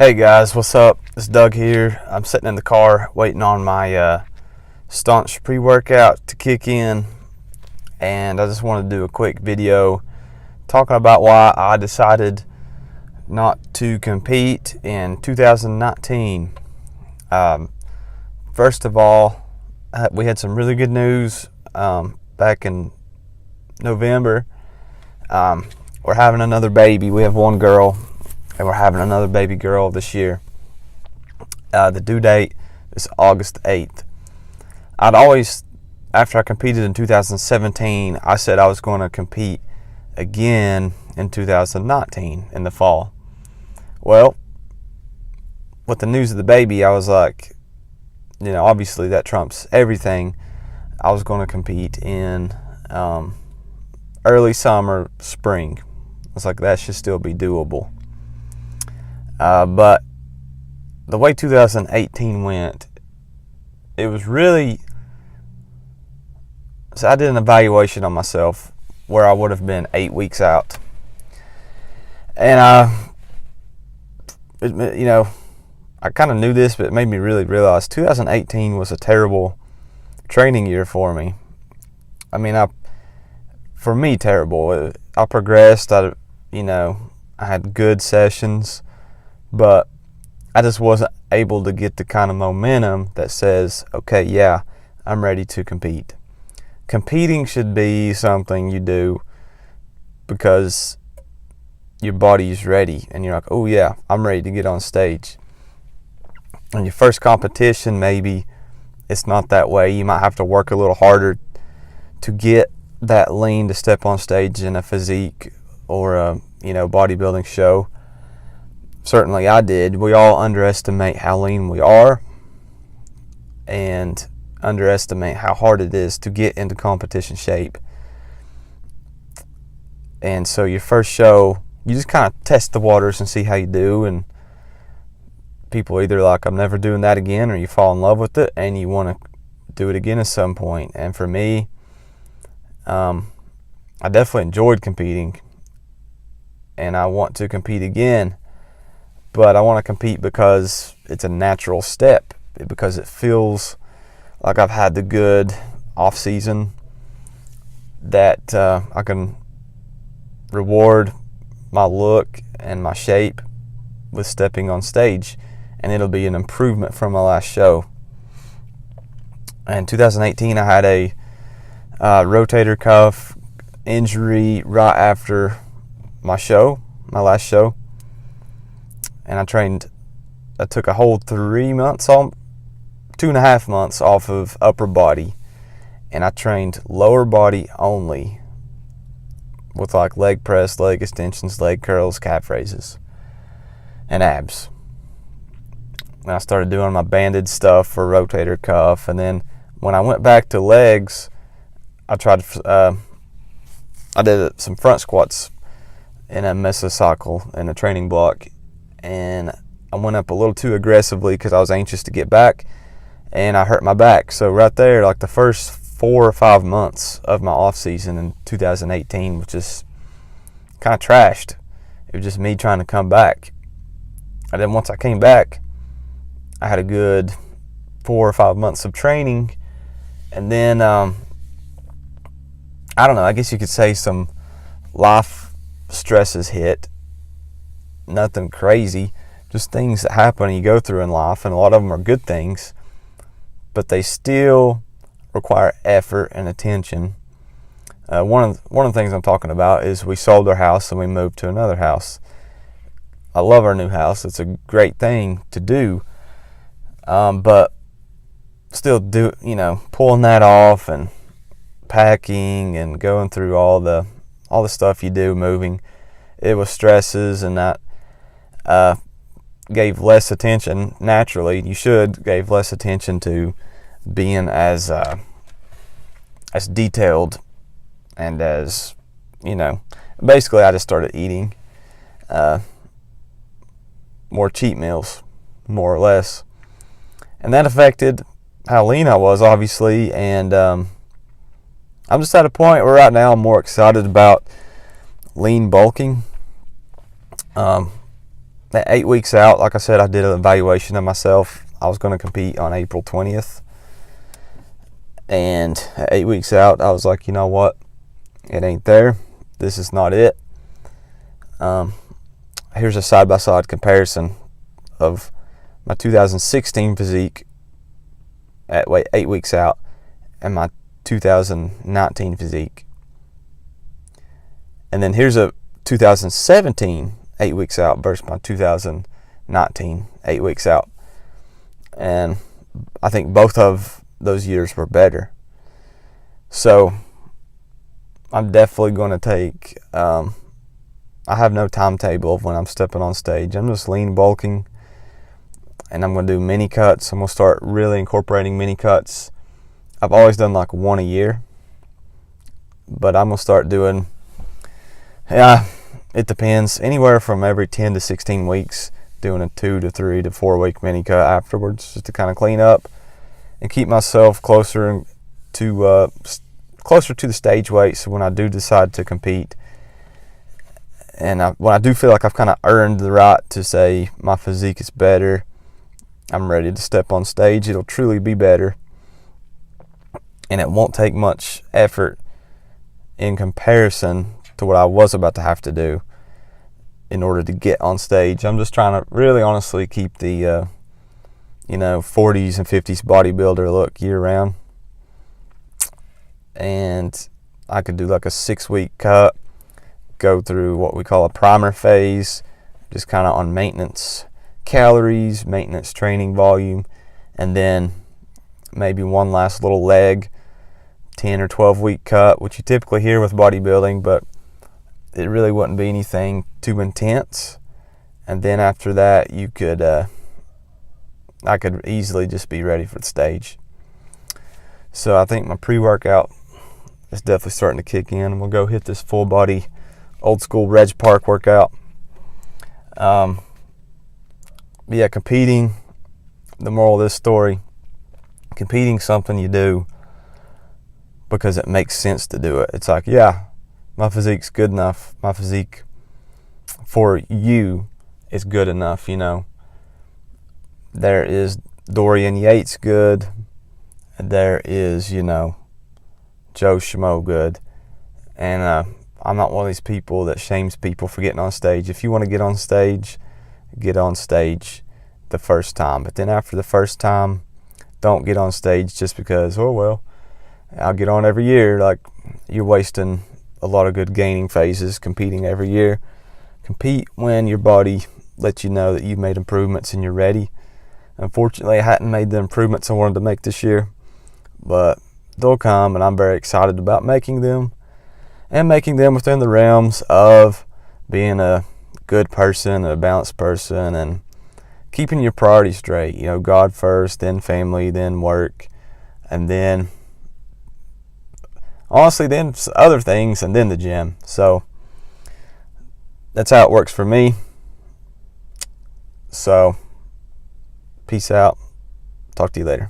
Hey guys, what's up? It's Doug here. I'm sitting in the car waiting on my Staunch pre-workout to kick in, and I just wanted to do a quick video talking about why I decided not to compete in 2019. First of all, we had some really good news back in November. We're having another baby. We have one girl, and we're having another baby girl this year. The due date is August 8th. I'd always, after I competed in 2017, I said I was going to compete again in 2019 in the fall. Well, with the news of the baby, I was like, obviously that trumps everything. I was going to compete in early summer, spring. I was like, that should still be doable. But the way 2018 went, it was really... So I did an evaluation on myself where I would have been 8 weeks out. And I kind of knew this, but it made me really realize 2018 was a terrible training year for me. For me, terrible. I progressed. I had good sessions, but I just wasn't able to get the kind of momentum that says, okay, yeah, I'm ready to compete. Competing should be something you do because your body is ready and you're like, oh yeah, I'm ready to get on stage. And your first competition, maybe it's not that way. You might have to work a little harder to get that lean to step on stage in a physique or a bodybuilding show. Certainly I did. We all underestimate how lean we are and underestimate how hard it is to get into competition shape. And so your first show, you just kind of test the waters and see how you do, and people either like, I'm never doing that again, or you fall in love with it and you want to do it again at some point. And for me, I definitely enjoyed competing and I want to compete again. But I want to compete because it's a natural step, because it feels like I've had the good off season that I can reward my look and my shape with stepping on stage, and it'll be an improvement from my last show. In 2018, I had a rotator cuff injury right after my last show. And I took a whole 2.5 months off of upper body, and I trained lower body only with like leg press, leg extensions, leg curls, calf raises, and abs. And I started doing my banded stuff for rotator cuff, and then when I went back to legs, I did some front squats in a mesocycle in a training block. And I went up a little too aggressively because I was anxious to get back, and I hurt my back. So right there, like the first 4 or 5 months of my off season in 2018 was just kind of trashed. It was just me trying to come back. And then once I came back, I had a good 4 or 5 months of training, and then I don't know, I guess you could say some life stresses hit. Nothing crazy, just things that happen and you go through in life, and a lot of them are good things, but they still require effort and attention. One of the things I'm talking about is we sold our house and we moved to another house. I love our new house. It's a great thing to do, but still pulling that off and packing and going through all the stuff you do moving, it was stresses, and that gave less attention. Naturally, you gave less attention to being as detailed and as basically I just started eating more cheat meals, more or less, and that affected how lean I was, obviously. And I'm just at a point where right now I'm more excited about lean bulking. at 8 weeks out, like I said, I did an evaluation of myself. I was going to compete on April 20th. And at 8 weeks out, I was like, you know what? It ain't there. This is not it. Here's a side-by-side comparison of my 2016 physique at 8 weeks out and my 2019 physique. And then here's a 2017 8 weeks out versus my 2019 8 weeks out. And I think both of those years were better. So I'm definitely going to take, I have no timetable of when I'm stepping on stage. I'm just lean bulking, and I'm going to do mini cuts. I'm going to start really incorporating mini cuts. I've always done like one a year, but I'm going to start doing, it depends, anywhere from every 10 to 16 weeks, doing a 2 to 3 to 4 week mini cut afterwards, just to kind of clean up and keep myself closer to the stage weight. So when I do decide to compete, and when I do feel like I've kind of earned the right to say my physique is better, I'm ready to step on stage. It'll truly be better, and it won't take much effort in comparison to what I was about to have to do in order to get on stage. I'm just trying to really honestly keep the 40s and 50s bodybuilder look year round. And I could do like a 6-week cut, go through what we call a primer phase, just kind of on maintenance calories, maintenance training volume, and then maybe one last little leg 10 or 12 week cut, which you typically hear with bodybuilding, but it really wouldn't be anything too intense. And then after that, I could easily just be ready for the stage. So I think my pre-workout is definitely starting to kick in. I'm gonna go hit this full body old school Reg Park workout. Competing, the moral of this story, competing something you do because it makes sense to do it. It's like, yeah, my physique's good enough. My physique for you is good enough, There is Dorian Yates good. There is, Joe Schmo good. And I'm not one of these people that shames people for getting on stage. If you want to get on stage the first time. But then after the first time, don't get on stage just because, I'll get on every year. Like, you're wasting a lot of good gaining phases competing every year. Compete when your body lets you know that you've made improvements and you're ready. Unfortunately, I hadn't made the improvements I wanted to make this year, but they'll come, and I'm very excited about making them, and making them within the realms of being a good person, a balanced person, and keeping your priorities straight. God first, then family, then work, and then honestly, then other things, and then the gym. So that's how it works for me. So peace out. Talk to you later.